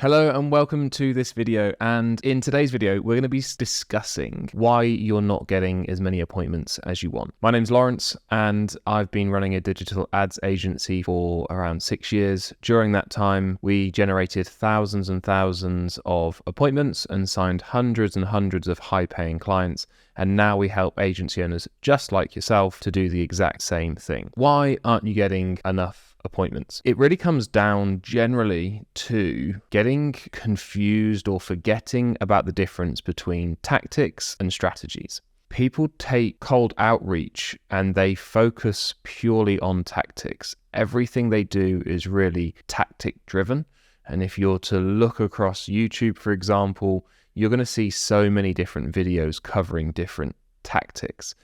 Hello and welcome to this video, and in today's video we're going to be discussing why you're not getting as many appointments as you want. My name's Laurence and I've been running a digital ads agency for around 6 years. During that time we generated thousands and thousands of appointments and signed hundreds and hundreds of high-paying clients, and now we help agency owners just like yourself to do the exact same thing. Why aren't you getting enough appointments? It really comes down generally to getting confused or forgetting about the difference between tactics and strategies. People take cold outreach and they focus purely on tactics. Everything they do is really tactic driven. And if you're to look across YouTube, for example, you're going to see so many different videos covering different tactics.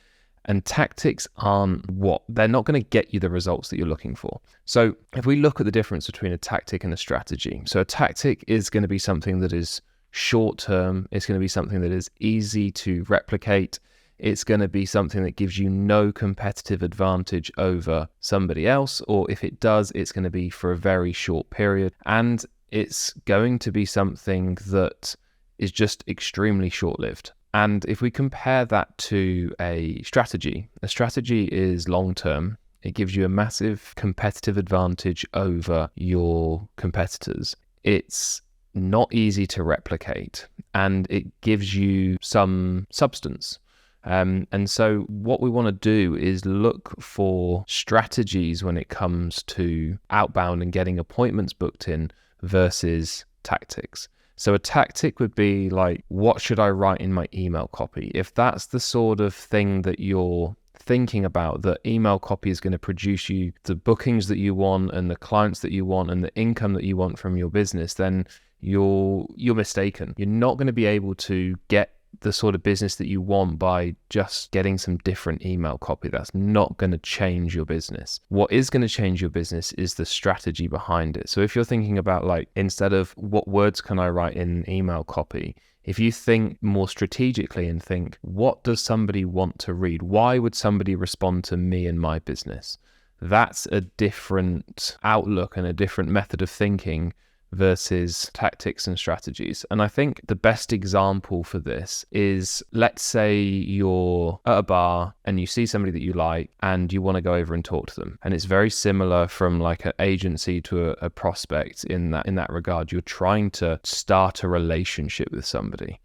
And tactics they're not going to get you the results that you're looking for. So if we look at the difference between a tactic and a strategy, so a tactic is going to be something that is short term. It's going to be something that is easy to replicate. It's going to be something that gives you no competitive advantage over somebody else, or if it does, it's going to be for a very short period. And it's going to be something that is just extremely short-lived. And if we compare that to a strategy is long-term. It gives you a massive competitive advantage over your competitors. It's not easy to replicate and it gives you some substance. And so what we want to do is look for strategies when it comes to outbound and getting appointments booked in versus tactics. So a tactic would be like, what should I write in my email copy? If that's the sort of thing that you're thinking about, that email copy is going to produce you the bookings that you want and the clients that you want and the income that you want from your business, then you're mistaken. You're not going to be able to get the sort of business that you want by just getting some different email copy. That's not going to change your business. What is going to change your business is the strategy behind it. So if you're thinking about, like, instead of what words can I write in email copy, if you think more strategically and think, what does somebody want to read? Why would somebody respond to me and my business? That's a different outlook and a different method of thinking versus tactics and strategies. And I think the best example for this is, let's say you're at a bar and you see somebody that you like and you want to go over and talk to them. And it's very similar from like an agency to a prospect in that regard. You're trying to start a relationship with somebody.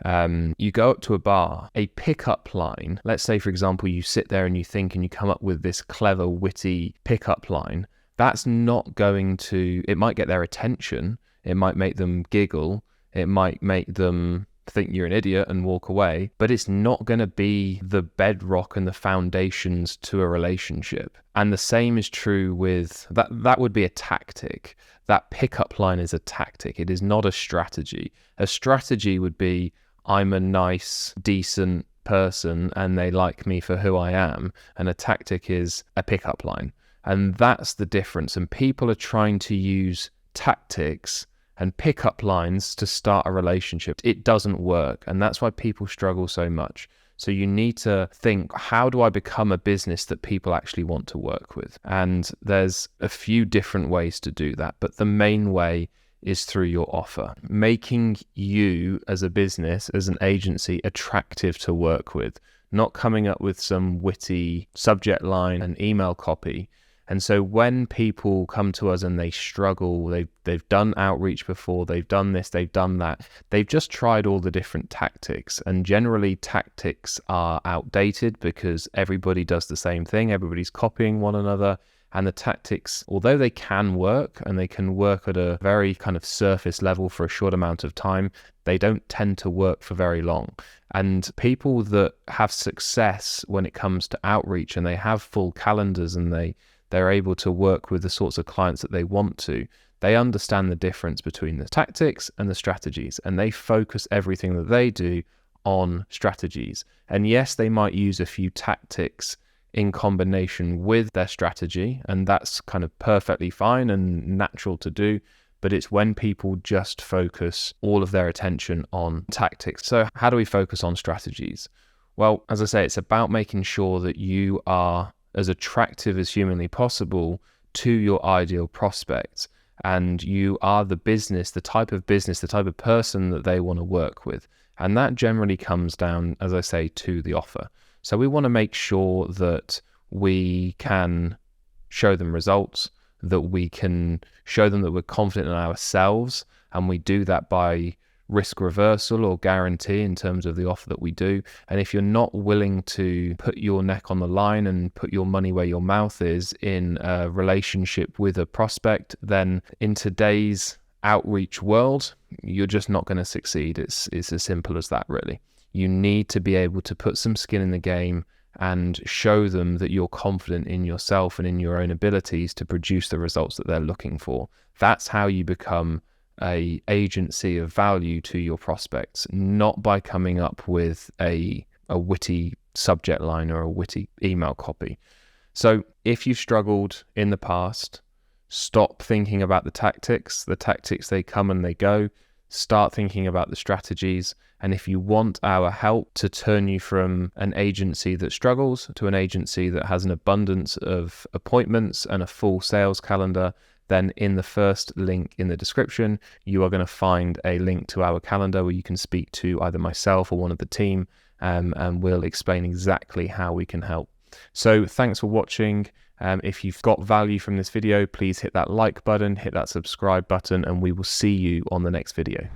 You go up to a bar, a pickup line. Let's say, for example, you sit there and you think and you come up with this clever, witty pickup line. That's not going to, it might get their attention, it might make them giggle, it might make them think you're an idiot and walk away, but it's not going to be the bedrock and the foundations to a relationship. And the same is true with, that would be a tactic. That pickup line is a tactic, it is not a strategy. A strategy would be, I'm a nice, decent person and they like me for who I am, and a tactic is a pickup line. And that's the difference. And people are trying to use tactics and pickup lines to start a relationship. It doesn't work. And that's why people struggle so much. So you need to think, how do I become a business that people actually want to work with? And there's a few different ways to do that. But the main way is through your offer. Making you as a business, as an agency, attractive to work with. Not coming up with some witty subject line and email copy. And so when people come to us and they struggle, they've done outreach before, they've done this, they've done that, they've just tried all the different tactics. And generally tactics are outdated because everybody does the same thing, everybody's copying one another. And the tactics, although they can work and they can work at a very kind of surface level for a short amount of time, they don't tend to work for very long. And people that have success when it comes to outreach and they have full calendars and they're able to work with the sorts of clients that they want to, they understand the difference between the tactics and the strategies, and they focus everything that they do on strategies. And yes, they might use a few tactics in combination with their strategy, and that's kind of perfectly fine and natural to do, but it's when people just focus all of their attention on tactics. So how do we focus on strategies? Well, as I say, it's about making sure that you are as attractive as humanly possible to your ideal prospects. and you are the business, the type of person that they want to work with. And that generally comes down, as I say, to the offer. So we want to make sure that we can show them results, that we can show them that we're confident in ourselves, and we do that by risk reversal or guarantee in terms of the offer that we do. And if you're not willing to put your neck on the line and put your money where your mouth is in a relationship with a prospect, then in today's outreach world, you're just not going to succeed. It's as simple as that, really. You need to be able to put some skin in the game and show them that you're confident in yourself and in your own abilities to produce the results that they're looking for. That's how you become a agency of value to your prospects, not by coming up with a witty subject line or a witty email copy. So if you've struggled in the past, stop thinking about the tactics. The tactics, they come and they go. Start thinking about the strategies. And if you want our help to turn you from an agency that struggles to an agency that has an abundance of appointments and a full sales calendar, then in the first link in the description, you are going to find a link to our calendar where you can speak to either myself or one of the team, and we'll explain exactly how we can help. So thanks for watching. If you've got value from this video, please hit that like button, hit that subscribe button, and we will see you on the next video.